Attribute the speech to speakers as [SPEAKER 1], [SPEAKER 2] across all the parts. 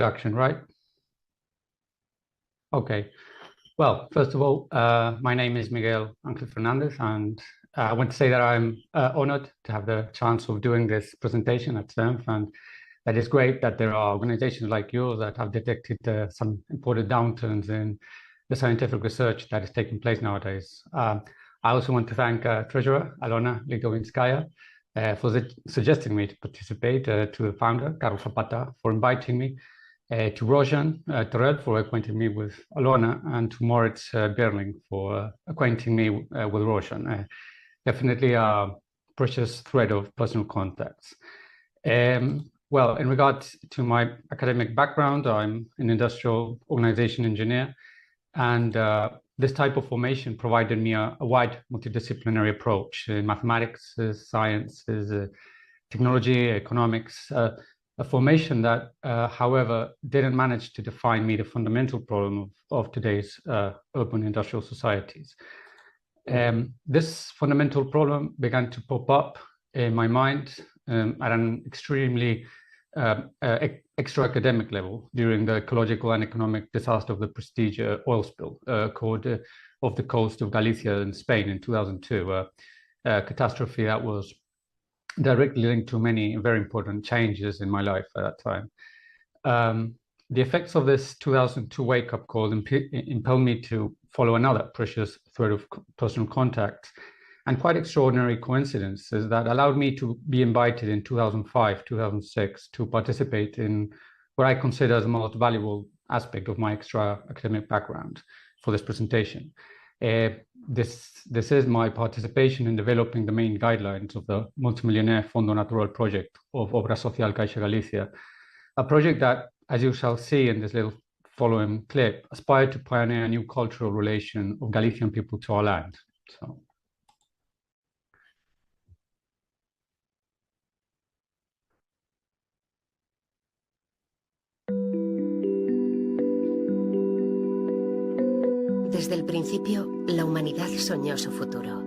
[SPEAKER 1] introduction, right? Okay. Well, first of all, my name is Miguel Fernandez, and I want to say that I'm honored to have the chance of doing this presentation at SEMF, and that it's great that there are organizations like yours that have detected some important downturns in the scientific research that is taking place nowadays. I also want to thank Treasurer Alona Ligovinskaya for suggesting me to participate, to the founder, Carlos Zapata, for inviting me, to Roshan Torel for acquainting me with Alona, and to Moritz Berling for acquainting me with Roshan. Definitely a precious thread of personal contacts. Well, in regards to my academic background, I'm an industrial organization engineer, and this type of formation provided me a wide multidisciplinary approach in mathematics, science, technology, economics, a formation that, however, didn't manage to define me the fundamental problem of today's open industrial societies. This fundamental problem began to pop up in my mind at an extremely extra academic level during the ecological and economic disaster of the Prestige oil spill occurred off the coast of Galicia in Spain in 2002, a catastrophe that was directly linked to many very important changes in my life at that time. The effects of this 2002 wake-up call impelled me to follow another precious thread of personal contact and quite extraordinary coincidences that allowed me to be invited in 2005, 2006 to participate in what I consider as the most valuable aspect of my extra academic background for this presentation. This is my participation in developing the main guidelines of the multimillionaire Fondo Natural project of Obra Social Caixa Galicia, a project that, as you shall see in this little following clip, aspired to pioneer a new cultural relation of Galician people to our land. So.
[SPEAKER 2] Desde el principio, la humanidad soñó su futuro.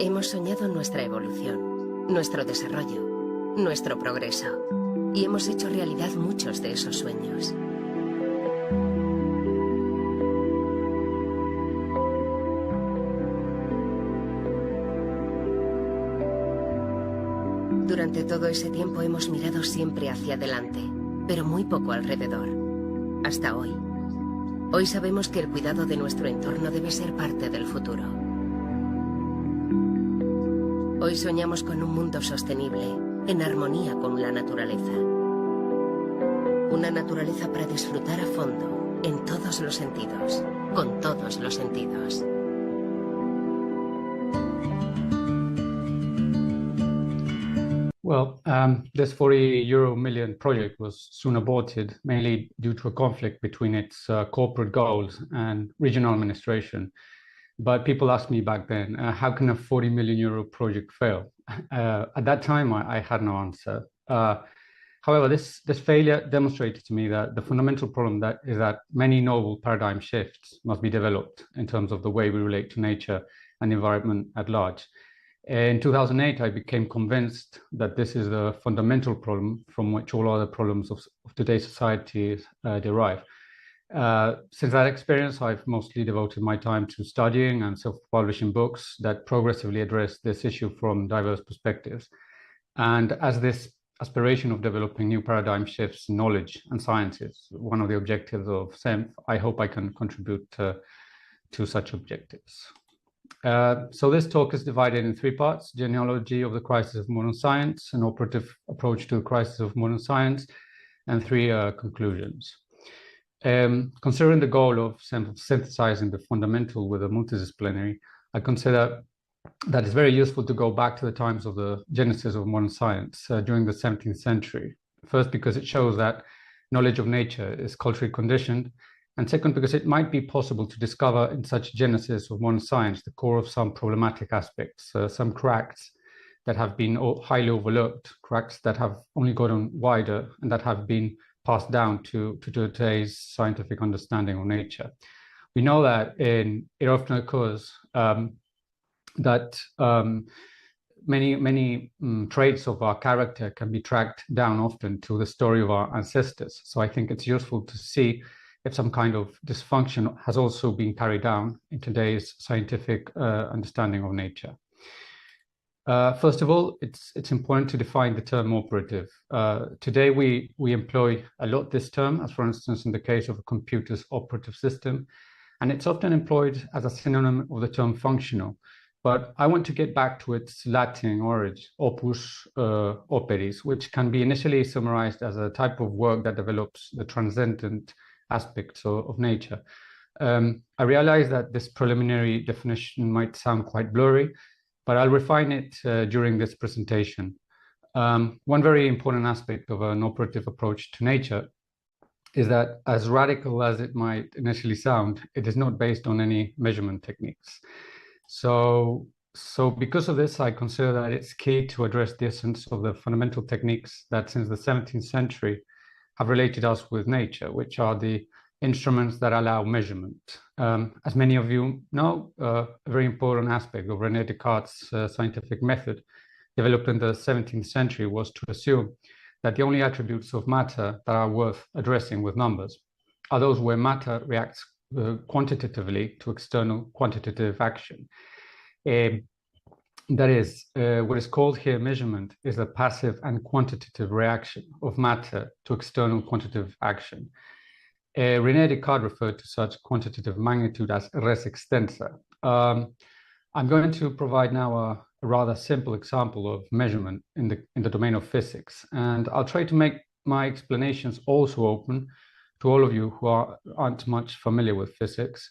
[SPEAKER 2] Hemos soñado nuestra evolución, nuestro desarrollo, nuestro progreso, y hemos hecho realidad muchos de esos sueños. Durante todo ese tiempo hemos mirado siempre hacia adelante, pero muy poco alrededor, hasta hoy. Hoy sabemos que el cuidado de nuestro entorno debe ser parte del futuro. Hoy soñamos con un mundo sostenible, en armonía con la naturaleza. Una naturaleza para disfrutar a fondo, en todos los sentidos, con todos los sentidos.
[SPEAKER 1] Well, this 40 million euro project was soon aborted, mainly due to a conflict between its corporate goals and regional administration. But people asked me back then, how can a 40 million euro project fail? At that time, I had no answer. However, this failure demonstrated to me that the fundamental problem is that many novel paradigm shifts must be developed in terms of the way we relate to nature and the environment at large. In 2008, I became convinced that this is the fundamental problem from which all other problems of today's society derive. Since that experience, I've mostly devoted my time to studying and self-publishing books that progressively address this issue from diverse perspectives. And as this aspiration of developing new paradigm shifts in knowledge and science is one of the objectives of SEMF, I hope I can contribute to such objectives. So this talk is divided in three parts: genealogy of the crisis of modern science, an operative approach to the crisis of modern science, and three conclusions. Considering the goal of synthesizing the fundamental with the multidisciplinary, I consider that it's very useful to go back to the times of the genesis of modern science during the 17th century. First, because it shows that knowledge of nature is culturally conditioned, and second, because it might be possible to discover in such genesis of modern science the core of some problematic aspects, some cracks that have been highly overlooked, cracks that have only gotten wider and that have been passed down to today's scientific understanding of nature. We know that it often occurs that many traits of our character can be tracked down often to the story of our ancestors. So I think it's useful to see if some kind of dysfunction has also been carried down in today's scientific understanding of nature. First of all, it's important to define the term operative. Today, we employ a lot this term, as for instance, in the case of a computer's operative system, and it's often employed as a synonym of the term functional. But I want to get back to its Latin origin, opus operis, which can be initially summarized as a type of work that develops the transcendent aspects of nature. I realize that this preliminary definition might sound quite blurry, but I'll refine it during this presentation. One very important aspect of an operative approach to nature is that, as radical as it might initially sound, it is not based on any measurement techniques. So because of this, I consider that it's key to address the essence of the fundamental techniques that since the 17th century have related us with nature, which are the instruments that allow measurement. As many of you know, a very important aspect of René Descartes' scientific method developed in the 17th century was to assume that the only attributes of matter that are worth addressing with numbers are those where matter reacts quantitatively to external quantitative action. That is, what is called here measurement is a passive and quantitative reaction of matter to external quantitative action. René Descartes referred to such quantitative magnitude as res extensa. I'm going to provide now a rather simple example of measurement in the domain of physics, and I'll try to make my explanations also open to all of you who aren't much familiar with physics.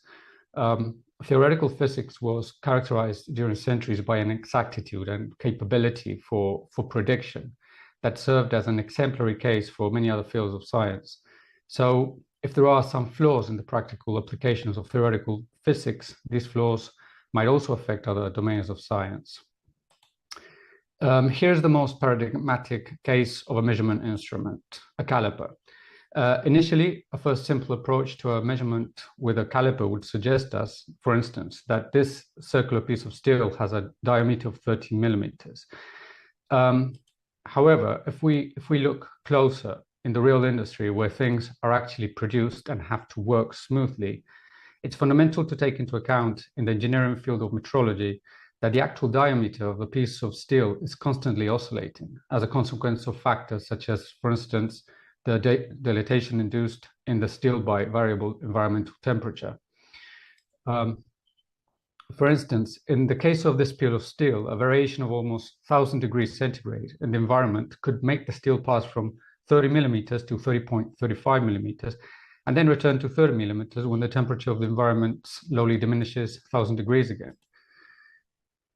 [SPEAKER 1] Theoretical physics was characterized during centuries by an exactitude and capability for prediction that served as an exemplary case for many other fields of science. So if there are some flaws in the practical applications of theoretical physics, these flaws might also affect other domains of science. Here's the most paradigmatic case of a measurement instrument, a caliper. Initially, a first simple approach to a measurement with a caliper would suggest us, for instance, that this circular piece of steel has a diameter of 13 millimeters. However, if we look closer in the real industry where things are actually produced and have to work smoothly, it's fundamental to take into account in the engineering field of metrology that the actual diameter of a piece of steel is constantly oscillating as a consequence of factors such as, for instance, the dilatation induced in the steel by variable environmental temperature. For instance, in the case of this piece of steel, a variation of almost 1,000 degrees centigrade in the environment could make the steel pass from 30 millimeters to 30.35 millimeters, and then return to 30 millimeters when the temperature of the environment slowly diminishes 1,000 degrees again.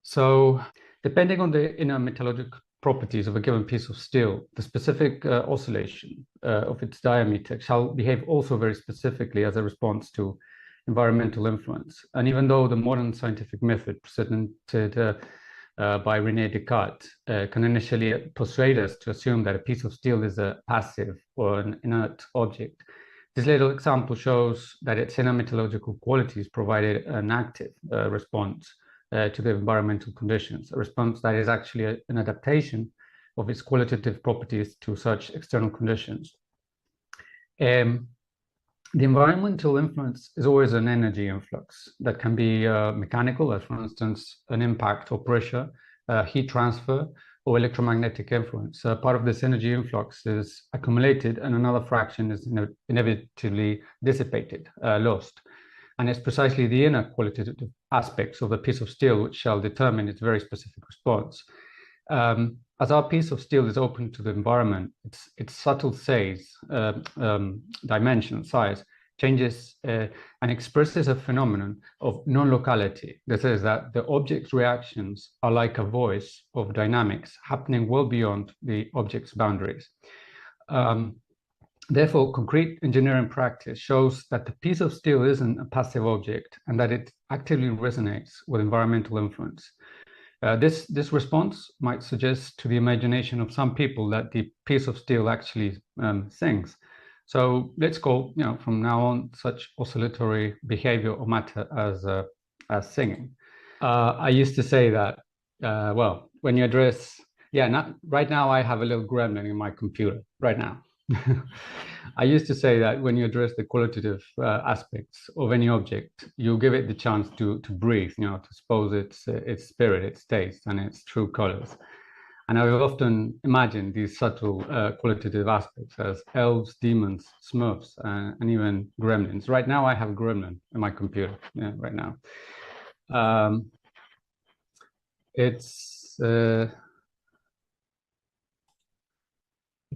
[SPEAKER 1] So, depending on the inner metallurgical properties of a given piece of steel, the specific oscillation of its diameter shall behave also very specifically as a response to environmental influence. And even though the modern scientific method presented by René Descartes can initially persuade us to assume that a piece of steel is a passive or an inert object, this little example shows that its inner metallurgical qualities provided an active response to the environmental conditions, a response that is actually an adaptation of its qualitative properties to such external conditions. The environmental influence is always an energy influx that can be mechanical, as for instance, an impact or pressure, heat transfer, or electromagnetic influence. Part of this energy influx is accumulated and another fraction is inevitably dissipated, lost. And it's precisely the inner qualitative aspects of the piece of steel which shall determine its very specific response. As our piece of steel is open to the environment, its subtle size, dimension, size, changes and expresses a phenomenon of non-locality. This is that the object's reactions are like a voice of dynamics happening well beyond the object's boundaries. Therefore, concrete engineering practice shows that the piece of steel isn't a passive object and that it actively resonates with environmental influence. This response might suggest to the imagination of some people that the piece of steel actually sings. So let's call, from now on, such oscillatory behavior of matter as singing. I used to say that Well, when you address, right now I have a little gremlin in my computer right now. I used to say that when you address the qualitative aspects of any object, you give it the chance to breathe, to expose its spirit, its taste, and its true colors. And I have often imagined these subtle qualitative aspects as elves, demons, smurfs, and even gremlins. Right now, I have a gremlin in my computer. Yeah, right now.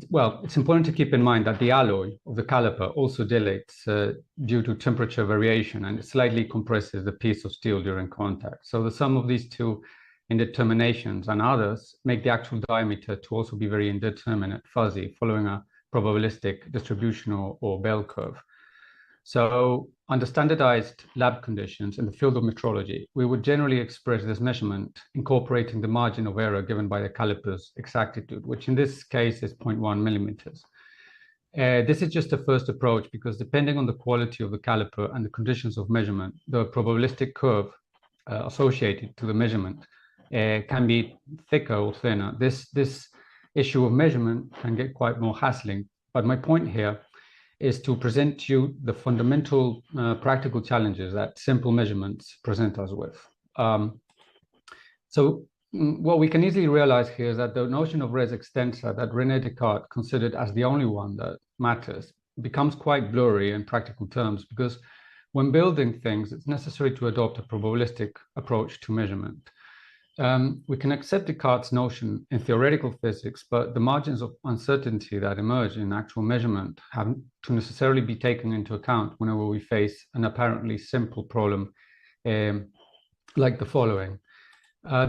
[SPEAKER 1] Well, it's important to keep in mind that the alloy of the caliper also dilates due to temperature variation, and it slightly compresses the piece of steel during contact. So the sum of these two indeterminations and others make the actual diameter to also be very indeterminate, fuzzy, following a probabilistic distribution or bell curve. So under standardized lab conditions in the field of metrology, we would generally express this measurement incorporating the margin of error given by the caliper's exactitude, which in this case is 0.1 millimeters. This is just a first approach because depending on the quality of the caliper and the conditions of measurement, the probabilistic curve associated to the measurement can be thicker or thinner. This issue of measurement can get quite more hassling, but my point here is to present to you the fundamental practical challenges that simple measurements present us with. So what we can easily realize here is that the notion of res extensa that René Descartes considered as the only one that matters becomes quite blurry in practical terms, because when building things, it's necessary to adopt a probabilistic approach to measurement. We can accept Descartes' notion in theoretical physics, but the margins of uncertainty that emerge in actual measurement have to necessarily be taken into account whenever we face an apparently simple problem like the following.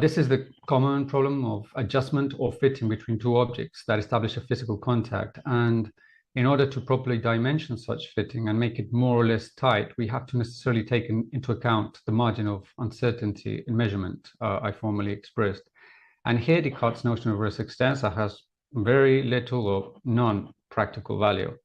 [SPEAKER 1] This is the common problem of adjustment or fitting between two objects that establish a physical contact. And in order to properly dimension such fitting and make it more or less tight, we have to necessarily take into account the margin of uncertainty in measurement I formerly expressed. And here Descartes' notion of res extensa has very little or none practical value.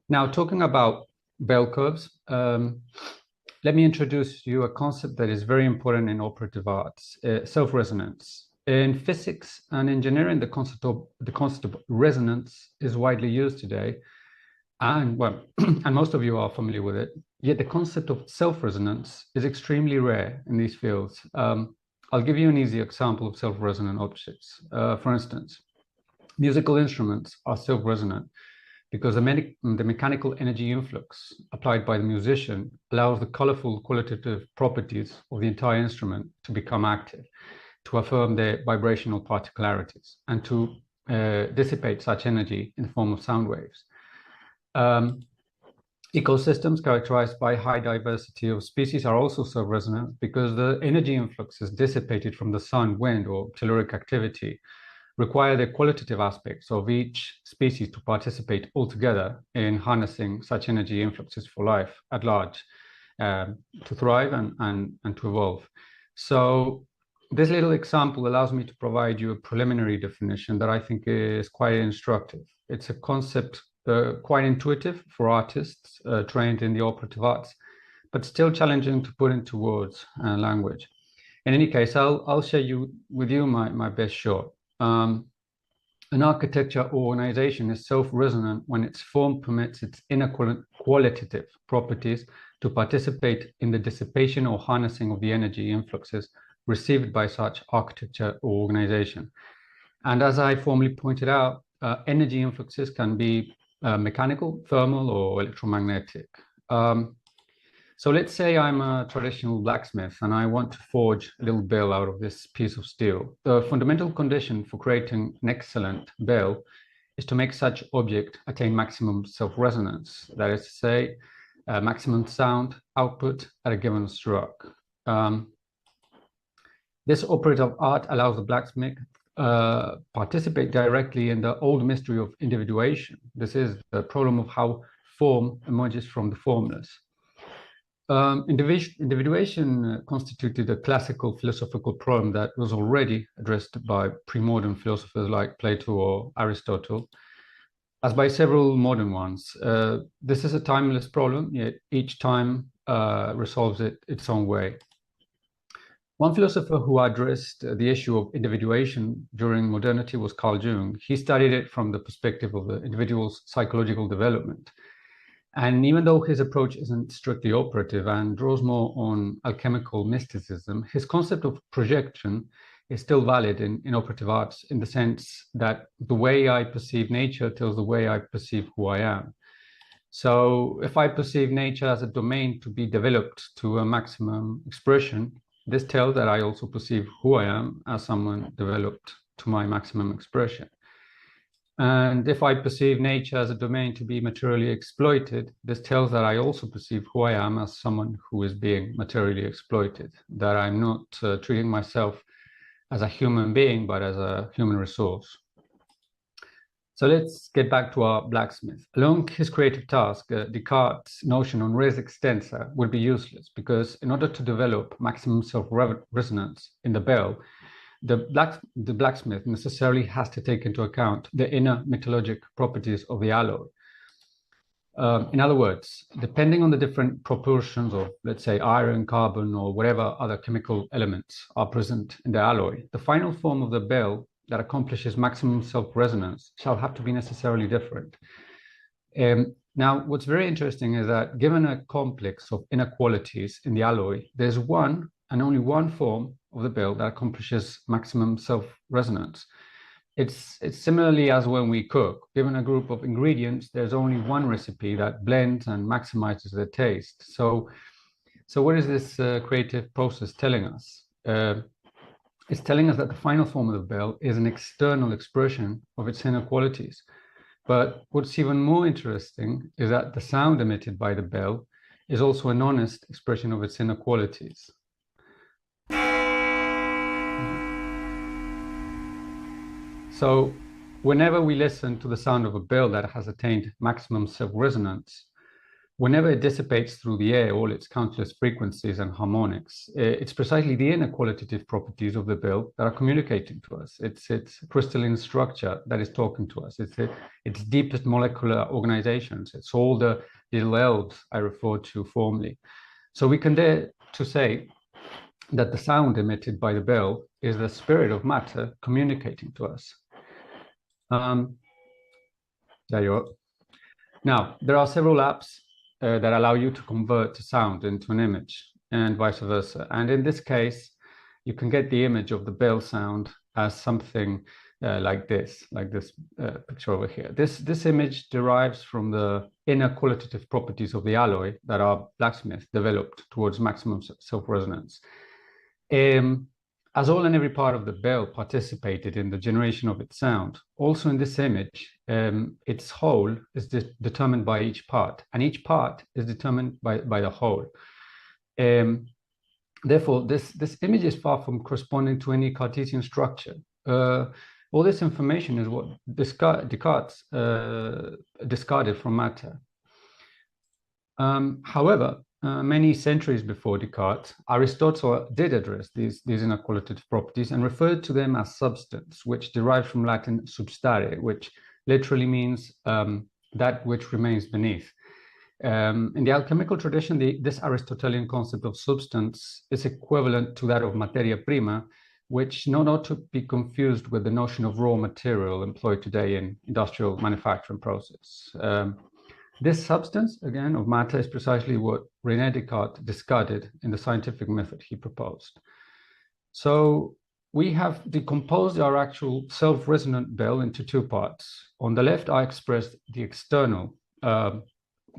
[SPEAKER 1] Now, talking about bell curves, let me introduce you a concept that is very important in operative arts, self-resonance. In physics and engineering, the concept of resonance is widely used today, and well, and most of you are familiar with it. Yet the concept of self-resonance is extremely rare in these fields. I'll give you an easy example of self-resonant objects. For instance, musical instruments are self-resonant because the mechanical energy influx applied by the musician allows the colorful qualitative properties of the entire instrument to become active, to affirm their vibrational particularities, and to dissipate such energy in the form of sound waves. Ecosystems characterized by high diversity of species are also self-resonant because the energy influxes dissipated from the sun, wind, or telluric activity require the qualitative aspects of each species to participate altogether in harnessing such energy influxes for life at large, to thrive and to evolve. So this little example allows me to provide you a preliminary definition that I think is quite instructive. It's a concept quite intuitive for artists trained in the operative arts, but still challenging to put into words and language. In any case, I'll share with you my best shot. An architecture or organization is self-resonant when its form permits its inner qualitative properties to participate in the dissipation or harnessing of the energy influxes received by such architecture or organization. And as I formerly pointed out, energy influxes can be mechanical, thermal, or electromagnetic. So let's say I'm a traditional blacksmith and I want to forge a little bell out of this piece of steel. The fundamental condition for creating an excellent bell is to make such object attain maximum self-resonance, that is to say, maximum sound output at a given stroke. This operative art allows the blacksmith participate directly in the old mystery of individuation. This is the problem of how form emerges from the formless. Individuation constituted a classical philosophical problem that was already addressed by pre-modern philosophers like Plato or Aristotle, as by several modern ones. This is a timeless problem, yet each time resolves it its own way. One philosopher who addressed the issue of individuation during modernity was Carl Jung. He studied it from the perspective of the individual's psychological development. And even though his approach isn't strictly operative and draws more on alchemical mysticism, his concept of projection is still valid in operative arts, in the sense that the way I perceive nature tells the way I perceive who I am. So if I perceive nature as a domain to be developed to a maximum expression, this tells that I also perceive who I am as someone developed to my maximum expression. And if I perceive nature as a domain to be materially exploited, this tells that I also perceive who I am as someone who is being materially exploited, that I'm not treating myself as a human being, but as a human resource. So let's get back to our blacksmith. Along his creative task, Descartes' notion on res extensa would be useless, because in order to develop maximum self-resonance in the bell, the blacksmith necessarily has to take into account the inner metallurgic properties of the alloy. In other words, depending on the different proportions of, let's say, iron, carbon, or whatever other chemical elements are present in the alloy, the final form of the bell that accomplishes maximum self-resonance shall have to be necessarily different. Now, what's very interesting is that given a complex of inequalities in the alloy, there's one and only one form of the bell that accomplishes maximum self-resonance. It's similarly as when we cook. Given a group of ingredients, there's only one recipe that blends and maximizes the taste. So what is this creative process telling us? It's telling us that the final form of the bell is an external expression of its inner qualities. But what's even more interesting is that the sound emitted by the bell is also an honest expression of its inner qualities. So whenever we listen to the sound of a bell that has attained maximum self-resonance, whenever it dissipates through the air all its countless frequencies and harmonics, it's precisely the inner qualitative properties of the bell that are communicating to us. It's its crystalline structure that is talking to us. It's its deepest molecular organizations. It's all the little elves I referred to formerly. So we can dare to say that the sound emitted by the bell is the spirit of matter communicating to us. There you are. Now, there are several apps that allow you to convert sound into an image and vice versa. And in this case, you can get the image of the bell sound as something like this picture over here. This image derives from the inner qualitative properties of the alloy that our blacksmith developed towards maximum self-resonance. As all and every part of the bell participated in the generation of its sound, also in this image, its whole is determined by each part, and each part is determined by the whole. Therefore, this image is far from corresponding to any Cartesian structure. All this information is what Descartes discarded from matter. However, many centuries before Descartes, Aristotle did address these inner qualitative properties and referred to them as substance, which derives from Latin substare, which literally means that which remains beneath. In the alchemical tradition, this Aristotelian concept of substance is equivalent to that of materia prima, which not to be confused with the notion of raw material employed today in industrial manufacturing process. This substance, again, of matter is precisely what René Descartes discarded in the scientific method he proposed. So we have decomposed our actual self-resonant bell into two parts. On the left, I expressed the external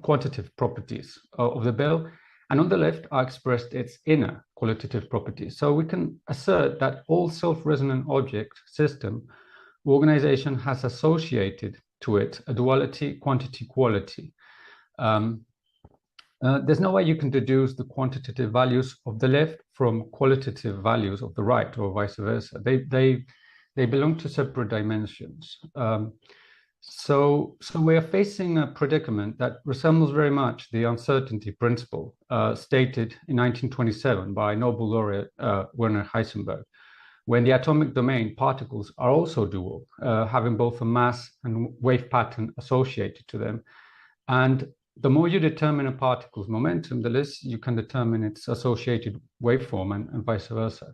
[SPEAKER 1] quantitative properties of the bell, and on the left, I expressed its inner qualitative properties. So we can assert that all self-resonant object system organization has associated to it a duality quantity-quality. There's no way you can deduce the quantitative values of the left from qualitative values of the right, or vice versa. They belong to separate dimensions. So we are facing a predicament that resembles very much the uncertainty principle stated in 1927 by Nobel laureate Werner Heisenberg, when the atomic domain particles are also dual, having both a mass and wave pattern associated to them. And the more you determine a particle's momentum, the less you can determine its associated waveform and vice versa.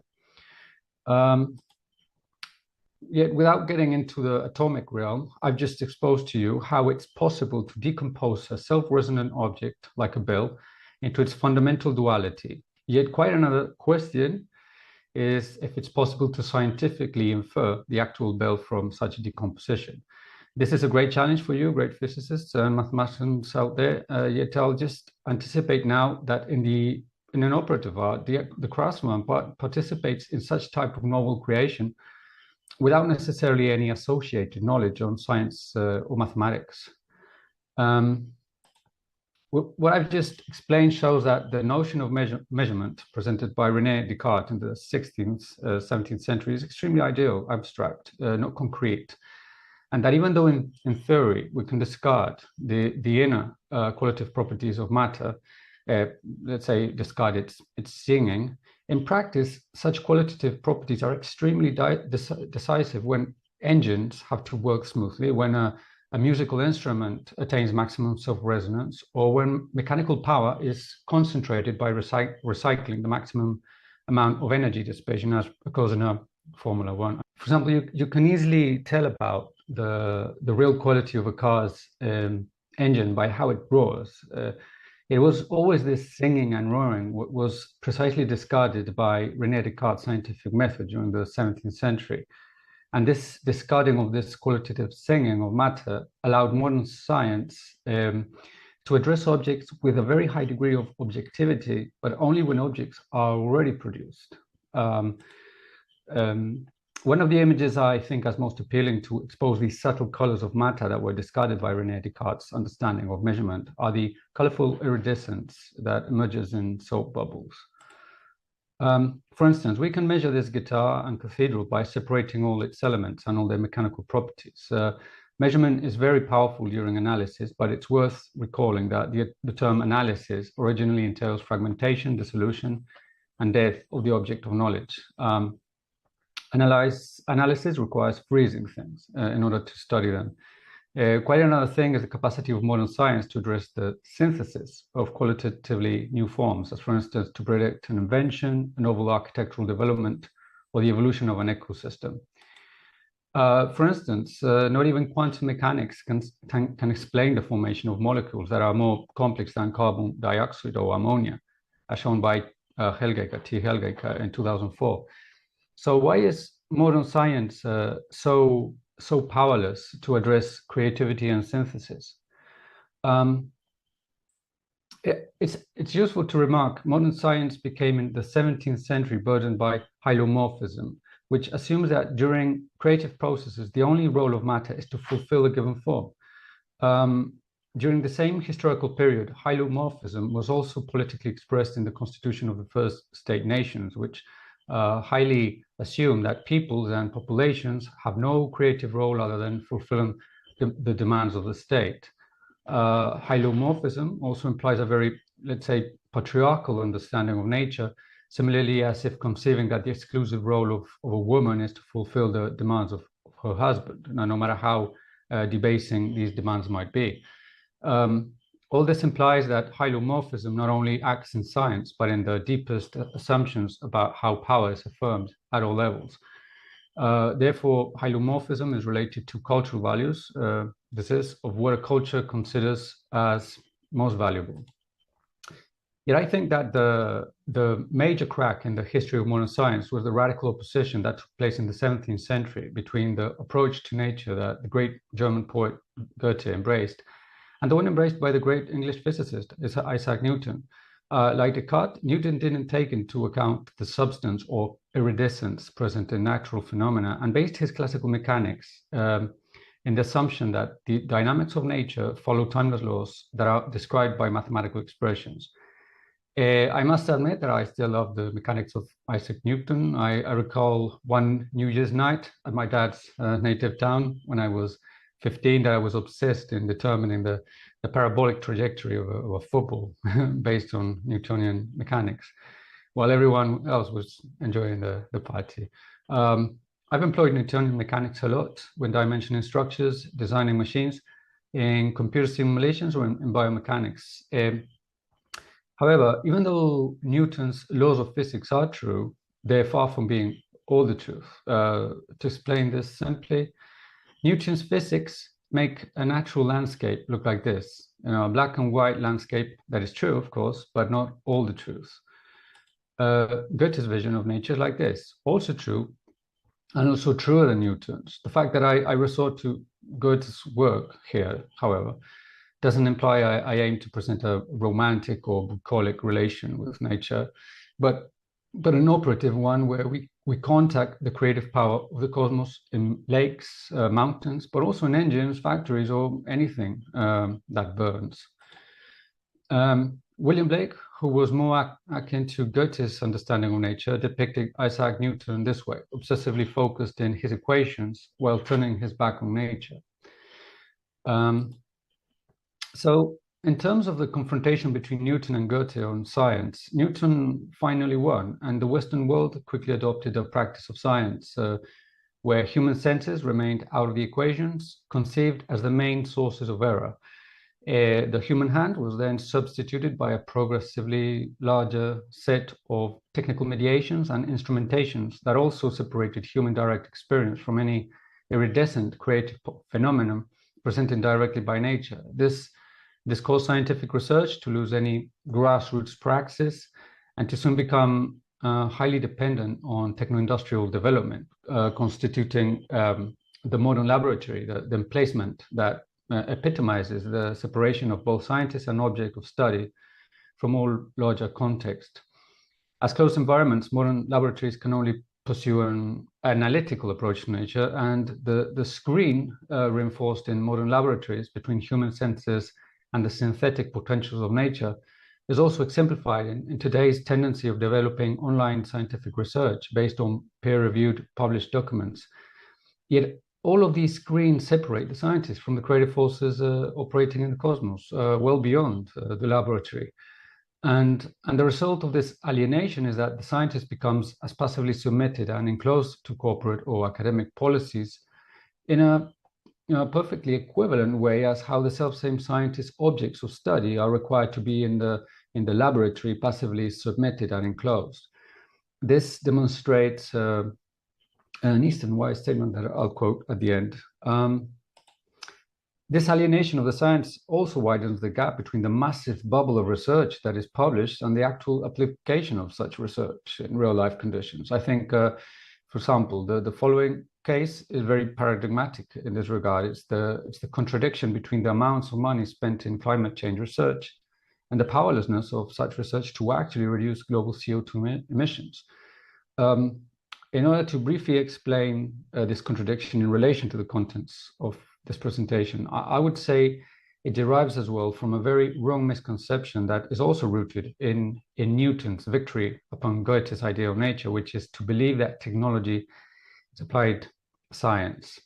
[SPEAKER 1] Yet without getting into the atomic realm, I've just exposed to you how it's possible to decompose a self-resonant object like a bell into its fundamental duality. Yet quite another question is if it's possible to scientifically infer the actual bell from such a decomposition. This is a great challenge for you, great physicists and mathematicians out there. Yet I'll just anticipate now that in an operative art, the craftsman participates in such type of novel creation without necessarily any associated knowledge on science or mathematics. What I've just explained shows that the notion of measurement presented by René Descartes in the 16th, 17th century is extremely ideal, abstract, not concrete. And that even though in theory we can discard the inner qualitative properties of matter, let's say discard its singing, in practice, such qualitative properties are extremely decisive when engines have to work smoothly, when a musical instrument attains maximum self-resonance, or when mechanical power is concentrated by recycling the maximum amount of energy dissipation, as occurs in a Formula One. For example, you can easily tell about the real quality of a car's engine by how it roars. It was always this singing and roaring was precisely discarded by René Descartes' scientific method during the 17th century. And this discarding of this qualitative singing of matter allowed modern science to address objects with a very high degree of objectivity, but only when objects are already produced. One of the images I think is most appealing to expose these subtle colors of matter that were discarded by René Descartes' understanding of measurement are the colorful iridescence that emerges in soap bubbles. For instance, we can measure this guitar and cathedral by separating all its elements and all their mechanical properties. Measurement is very powerful during analysis, but it's worth recalling that the term analysis originally entails fragmentation, dissolution, and death of the object of knowledge. Analysis requires freezing things in order to study them. Quite another thing is the capacity of modern science to address the synthesis of qualitatively new forms, as for instance, to predict an invention, a novel architectural development, or the evolution of an ecosystem. For instance, not even quantum mechanics can explain the formation of molecules that are more complex than carbon dioxide or ammonia, as shown by T. Helgaker in 2004. So why is modern science so powerless to address creativity and synthesis? It's useful to remark modern science became in the 17th century burdened by hylomorphism, which assumes that during creative processes, the only role of matter is to fulfill a given form. During the same historical period, hylomorphism was also politically expressed in the constitution of the first state nations, which highly assume that peoples and populations have no creative role other than fulfilling the demands of the state. Hylomorphism also implies a very, let's say, patriarchal understanding of nature, similarly as if conceiving that the exclusive role of a woman is to fulfill the demands of her husband, no matter how debasing these demands might be. All this implies that hylomorphism not only acts in science, but in the deepest assumptions about how power is affirmed at all levels. Therefore, hylomorphism is related to cultural values, this is, of what a culture considers as most valuable. Yet I think that the major crack in the history of modern science was the radical opposition that took place in the 17th century between the approach to nature that the great German poet Goethe embraced and the one embraced by the great English physicist Isaac Newton. Like Descartes, Newton didn't take into account the substance or iridescence present in natural phenomena and based his classical mechanics in the assumption that the dynamics of nature follow timeless laws that are described by mathematical expressions. I must admit that I still love the mechanics of Isaac Newton. I recall one New Year's night at my dad's native town when I was 15 that I was obsessed in determining the parabolic trajectory of a football based on Newtonian mechanics, while everyone else was enjoying the party. I've employed Newtonian mechanics a lot when dimensioning structures, designing machines, in computer simulations or in biomechanics. However, even though Newton's laws of physics are true, they're far from being all the truth. To explain this simply, Newton's physics make a natural landscape look like this. A black and white landscape that is true, of course, but not all the truth. Goethe's vision of nature is like this, also true, and also truer than Newton's. The fact that I resort to Goethe's work here, however, doesn't imply I aim to present a romantic or bucolic relation with nature, but an operative one where we contact the creative power of the cosmos in lakes, mountains, but also in engines, factories, or anything that burns. William Blake, who was more akin to Goethe's understanding of nature, depicted Isaac Newton this way, obsessively focused in his equations while turning his back on nature. So in terms of the confrontation between Newton and Goethe on science, Newton finally won, and the Western world quickly adopted a practice of science where human senses remained out of the equations, conceived as the main sources of error. The human hand was then substituted by a progressively larger set of technical mediations and instrumentations that also separated human direct experience from any iridescent creative phenomenon presented directly by nature. This caused scientific research to lose any grassroots praxis and to soon become highly dependent on techno-industrial development, constituting the modern laboratory, the emplacement that epitomizes the separation of both scientist and object of study from all larger context. As closed environments, modern laboratories can only pursue an analytical approach to nature, and the screen reinforced in modern laboratories between human senses and the synthetic potentials of nature is also exemplified in today's tendency of developing online scientific research based on peer-reviewed published documents. Yet all of these screens separate the scientists from the creative forces operating in the cosmos, well beyond the laboratory. And the result of this alienation is that the scientist becomes as passively submitted and enclosed to corporate or academic policies in a perfectly equivalent way as how the self-same scientists' objects of study are required to be in the laboratory, passively submitted and enclosed. This demonstrates an Eastern wise statement that I'll quote at the end. This alienation of the science also widens the gap between the massive bubble of research that is published and the actual application of such research in real life conditions. I think, for example, the following case is very paradigmatic in this regard. It's the contradiction between the amounts of money spent in climate change research and the powerlessness of such research to actually reduce global CO2 emissions. In order to briefly explain this contradiction in relation to the contents of this presentation, I would say it derives as well from a very wrong misconception that is also rooted in Newton's victory upon Goethe's idea of nature, which is to believe that technology is applied science.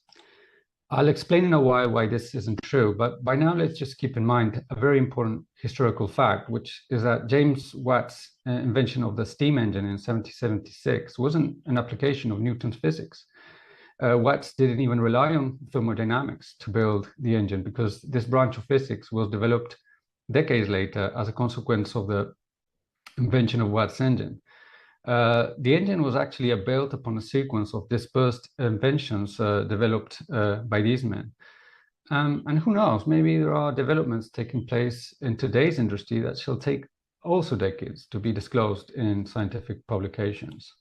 [SPEAKER 1] I'll explain in a while why this isn't true, but by now let's just keep in mind a very important historical fact, which is that James Watt's invention of the steam engine in 1776 wasn't an application of Newton's physics. Watt didn't even rely on thermodynamics to build the engine, because this branch of physics was developed decades later as a consequence of the invention of Watt's engine. The engine was actually built upon a sequence of dispersed inventions developed by these men. And who knows, maybe there are developments taking place in today's industry that shall take also decades to be disclosed in scientific publications.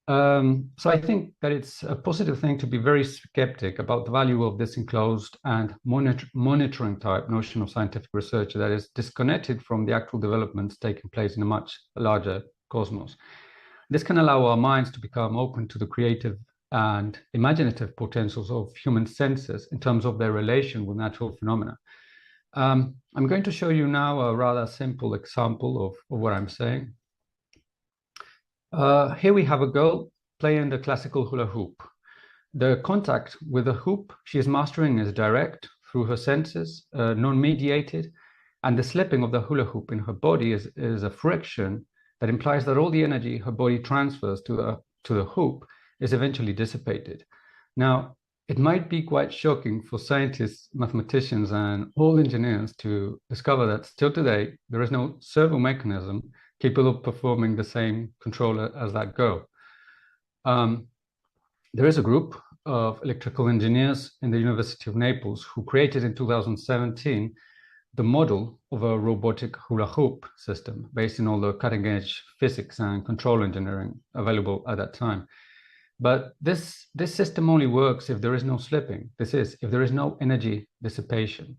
[SPEAKER 1] So I think that it's a positive thing to be very skeptic about the value of this enclosed and monitoring type notion of scientific research that is disconnected from the actual developments taking place in a much larger cosmos. This can allow our minds to become open to the creative and imaginative potentials of human senses in terms of their relation with natural phenomena. I'm going to show you now a rather simple example of what I'm saying. Here we have a girl playing the classical hula hoop. The contact with the hoop she is mastering is direct through her senses, non-mediated, and the slipping of the hula hoop in her body is a friction that implies that all the energy her body transfers to the hoop is eventually dissipated. Now, It might be quite shocking for scientists, mathematicians, and all engineers to discover that still today, there is no servo mechanism capable of performing the same controller as that girl. There is a group of electrical engineers in the University of Naples who created in 2017 the model of a robotic hula hoop system based on all the cutting-edge physics and control engineering available at that time. But this system only works if there is no slipping. This is, if there is no energy dissipation.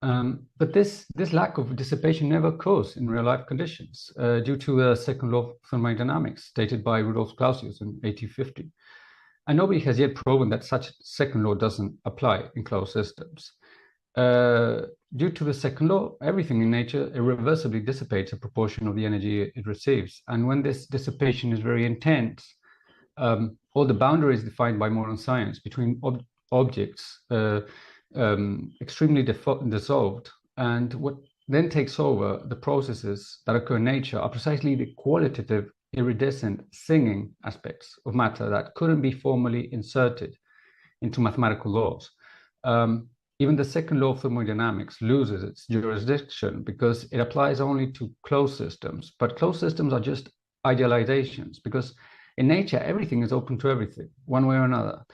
[SPEAKER 1] But this lack of dissipation never occurs in real-life conditions due to the second law of thermodynamics stated by Rudolf Clausius in 1850. And nobody has yet proven that such second law doesn't apply in closed systems. Due to the second law, everything in nature irreversibly dissipates a proportion of the energy it receives. And when this dissipation is very intense, all the boundaries defined by modern science between objects extremely dissolved, and what then takes over the processes that occur in nature are precisely the qualitative, iridescent, singing aspects of matter that couldn't be formally inserted into mathematical laws. Even the second law of thermodynamics loses its jurisdiction because it applies only to closed systems, but closed systems are just idealizations because in nature, everything is open to everything, one way or another.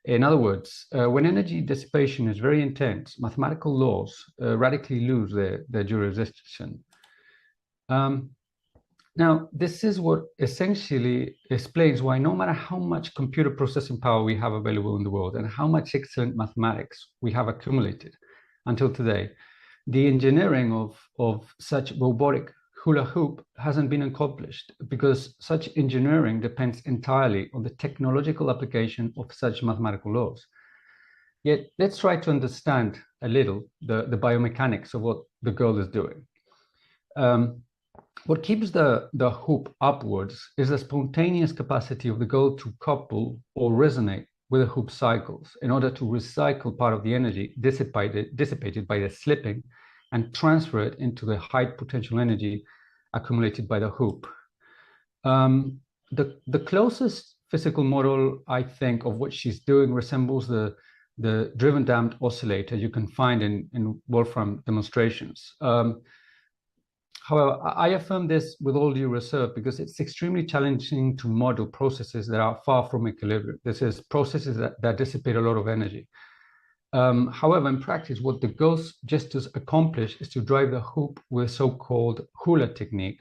[SPEAKER 1] In other words, when energy dissipation is very intense, mathematical laws radically lose their jurisdiction. Now, this is what essentially explains why no matter how much computer processing power we have available in the world and how much excellent mathematics we have accumulated until today, the engineering of such robotic hula hoop hasn't been accomplished because such engineering depends entirely on the technological application of such mathematical laws. Yet, let's try to understand a little the biomechanics of what the girl is doing. What keeps the hoop upwards is the spontaneous capacity of the girl to couple or resonate with the hoop cycles in order to recycle part of the energy dissipated by the slipping and transfer it into the high potential energy accumulated by the hoop. The closest physical model, I think, of what she's doing resembles the driven damped oscillator you can find in Wolfram demonstrations. However, I affirm this with all due reserve because it's extremely challenging to model processes that are far from equilibrium. This is processes that dissipate a lot of energy. However, in practice, what the girls gestures accomplish is to drive the hoop with a so-called hula technique,